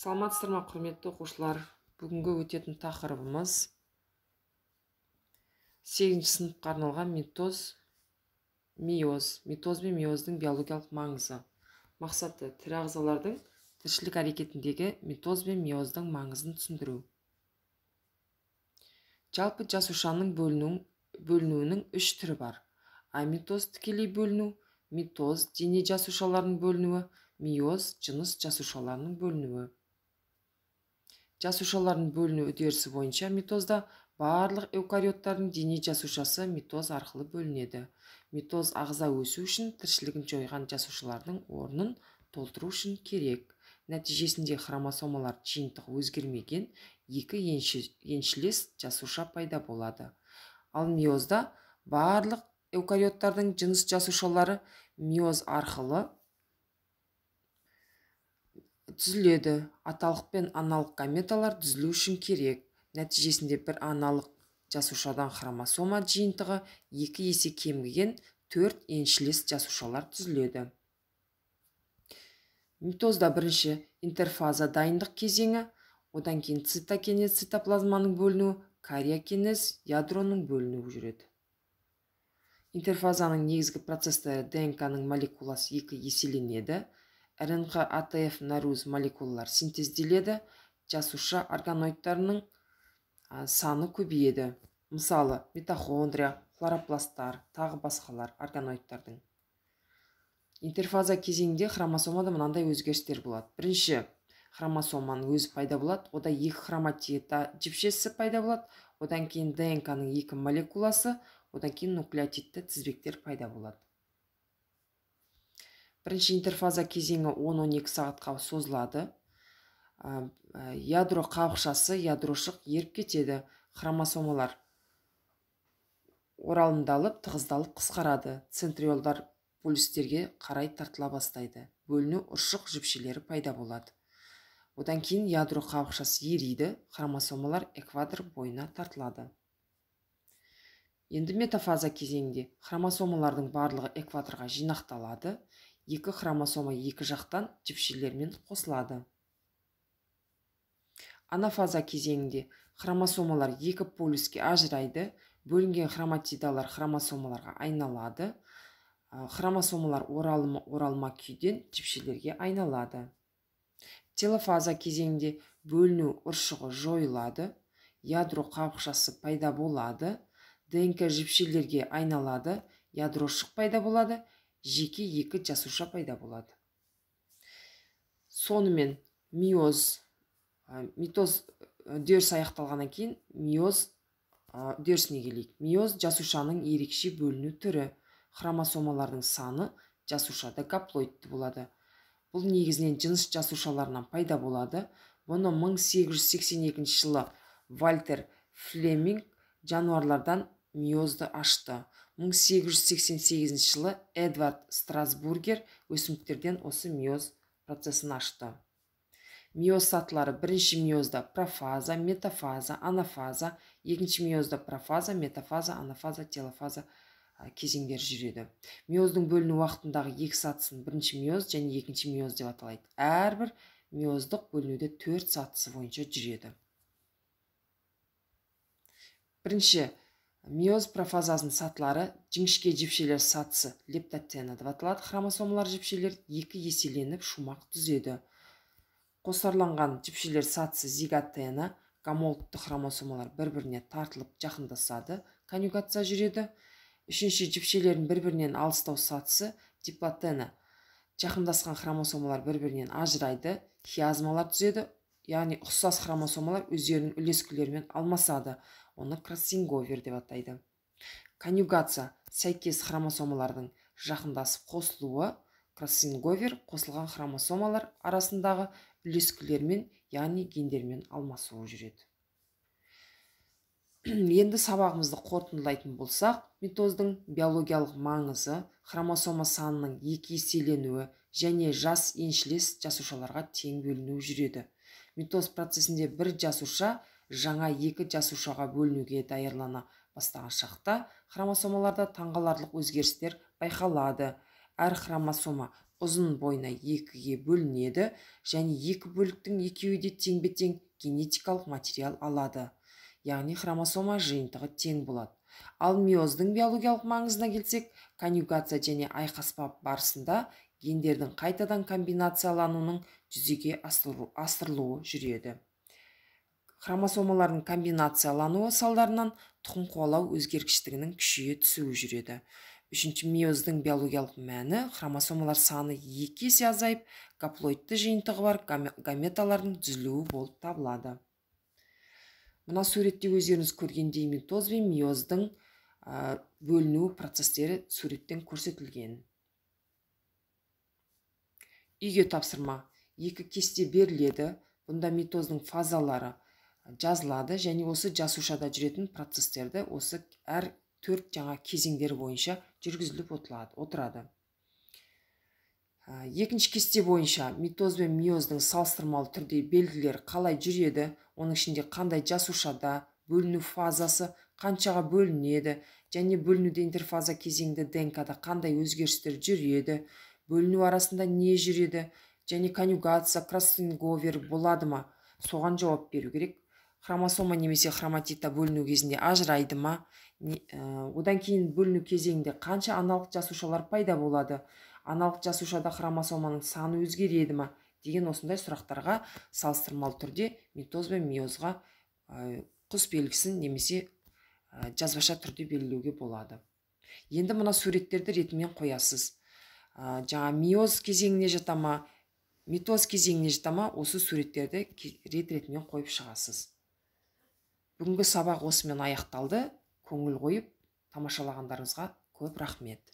Саламатсыздар ма, құрметті оқушылар? Бүгінгі өтетін тақырыбымыз 8-ші сыныпқа арналған митоз бен миоздың биологиялық маңызы. Мақсаты тірі ағзалардың тіршілік әрекетіндегі митоз бен миоздың маңызын түсіндіру. Жалпы жасушаның бөлінуінің 3 түрі бар. Амитоз тікелей бөліну, митоз дене жасушаларының бөлінуі, миоз жыныс жасушаларының бөлінуі. Жасушалардың бөліну үдерісі бойынша митозда барлық эукариоттардың дене жасушасы митоз арқылы бөлінеді. Митоз ағза өсу үшін тіршілігін жойған жасушалардың орнын толтыру үшін керек. Нәтижесінде хромосомалар жиынтығы өзгермеген екі еншілес жасуша пайда болады. Ал миозда барлық эукариоттардың жыныс жасушалары миоз арқылы түзіледі. Аталық пен аналық гаметалар түзілу үшін керек. Нәтижесінде бір аналық жасушадан хромосома жиынтығы 2 есе кеміген 4 еншілес жасушалар түзіледі. Митозда бірінші интерфаза дайындық кезеңі, одан кейін цитокинез цитоплазманың бөлінуі, кариокинез ядроның бөлінуі жүреді. Интерфазаның негізгі процестері ДНК-ның молекуласы 2 еселенеді. РНК, АТФ, наруз молекулалар синтезделеді, жасуша органоидтарының саны көбейеді. Мысалы, митохондрия, хлоропласттар, тағы басқалар органоидтардың. Интерфаза кезеңінде хромосомада мынандай өзгерістер болады. Бірінші, хромосоманың өзі пайда болады, ода 2 хроматида жіпшесі пайда болады, одан кейін ДНК-ның 2 молекуласы, одан кейін нуклеотидті тізбектер пайда болады. Бірінші интерфаза кезеңі 10-12 сағатқа созылады. Ядро қабықшасы, ядрошық еріп кетеді. Хромосомалар оралымдалып, тығыздалып қысқарады. Центриолдар полюстерге қарай тартыла бастайды. Бөліну ұршық жіпшелері пайда болады. Одан кейін ядро қабықшасы ериді, хромосомалар экватор бойына тартылады. Енді метафаза кезеңінде хромосомалардың барлығы экваторға жинақталады. 2 хромосома 2 жақтан жіпшелермен қосылады. Анафаза кезеңінде хромосомалар 2 полюске ажырайды, бөлінген хроматидалар хромосомаларға айналады. Хромосомалар оралма күйден жіпшелерге айналады. Телофаза кезеңінде бөліну ұршығы жойылады, ядро қабықшасы пайда болады, ДНК жіпшелерге айналады, ядрошық пайда болады, жеке 2 жасуша пайда болады. Сонымен митоз үдерісі аяқталғаннан кейін миоз үдерісіне келейік. Миоз жасушаның ерекше бөліну түрі. Хромосомалардың саны жасушада гаплоидты болады. Бұл негізінен жыныс жасушаларынан пайда болады. Бұны 1882 жылы Вальтер Флеминг жануарлардан миозды ашты. 1888 жылы Эдвард Страсбургер өсімдіктерден осы миоз процесін ашты. Миоз сатылары: бірінші миозда профаза, метафаза, анафаза, екінші миозда профаза, метафаза, анафаза, телофаза кезеңдер жүреді. Миоздың бөліну уақытындағы 2 сатысын бірінші миоз және екінші миоз деп аталайды. Әрбір миоздық бөлінуде 4 сатысы бойынша жүреді. Бірінші миоз профазасының сатылары: жіңішке жіпшелер сатысы лептотена деп аталады. Хромосомалар жіпшелер 2 еселеніп шумақ түзеді. Қосарланған жіпшелер сатысы зиготена, гомологты хромосомалар бір-біріне тартылып жақындасады, конъюгация жүреді. Үшінші жіпшелердің бір-бірінен алыстау сатысы диплотена, жақындасқан хромосомалар бір-бірінен ажырайды, хиазмалар түзеді, яғни ұқсас хромосомалар өздерінің үлескілерімен алмасады. Оны кроссинговер деп атайды. Конъюгация сәйкес хромосомалардың жақындасып қосылуы. Кроссинговер қосылған хромосомалар арасындағы үлескілермен, яғни гендермен алмасуы жүреді. Енді сабағымызды қорытындылайтын болсақ, митоздың биологиялық маңызы хромосома санының 2 еселенуі және жас еншілес жасушаларға тең бөлінуі жүреді. Митоз процесінде бір жасуша жаңа 2 жасушаға бөлінуге даярлана бастаған шақта хромосомаларда таңғаларлық өзгерістер байқалады. Әр хромосома ұзын бойына екіге бөлінеді және екі бөліктің екеуі де теңбе-тең генетикалық материал алады. Яғни хромосома жиынтығы тең болады. Ал миоздың биологиялық маңызына келсек, конъюгация және айқаспа барысында гендердің қайтадан комбинациялануының жүзеге асырылуы жүреді. Хромосомалардың комбинациялануы салдарынан тұқым қуалау өзгергіштігінің күшейе түсуі жүреді. Үшінші, миоздың биологиялық мәні хромосомалар саны 2 есе азайып, гаплоидты жиынтығы бар гаметалардың түзілуі болып табылады. Мына суретте өздеріңіз көргендей митоз бен миоздың бөліну процестері суреттен көрсетілген. Үйге тапсырма. Екі кесте беріледі. Бұнда митоздың фазалары жазылады және осы жасушада жүретін процестерді осы әр 4 жаңа кезеңдер бойынша жүргізіліп отырады. Екінші кесте бойынша митоз бен миоздың салыстырмалы түрде белгілері қалай жүреді, оның ішінде қандай жасушада, бөліну фазасы, қаншаға бөлінеді, және бөлінуде интерфаза кезеңді ДНК-да қандай өзгерістер жүреді, бөліну арасында не жүреді, және конъюгация, кроссинговер болады ма? Соған жауап беру керек. Хромосома немесе хроматидта бөліну кезінде ажырайды ма? Одан кейін бөліну кезеңінде қанша аналық жасушалар пайда болады? Аналық жасушада хромосоманың саны өзгереді ма? Деген осындай сұрақтарға салыстырмалы түрде митоз бен миозға құс белгісін немесе жазбаша түрде белгілеуге болады. Енді мына суреттерді ретімен қоясыз. Жаңа миоз кезеңіне жата ма, митоз кезеңіне жата ма, осы суреттерді ретімен қойып шығасыз. Бүгінгі сабақ осымен аяқталды. Көңіл қойып тамашалағандарыңызға көп рахмет.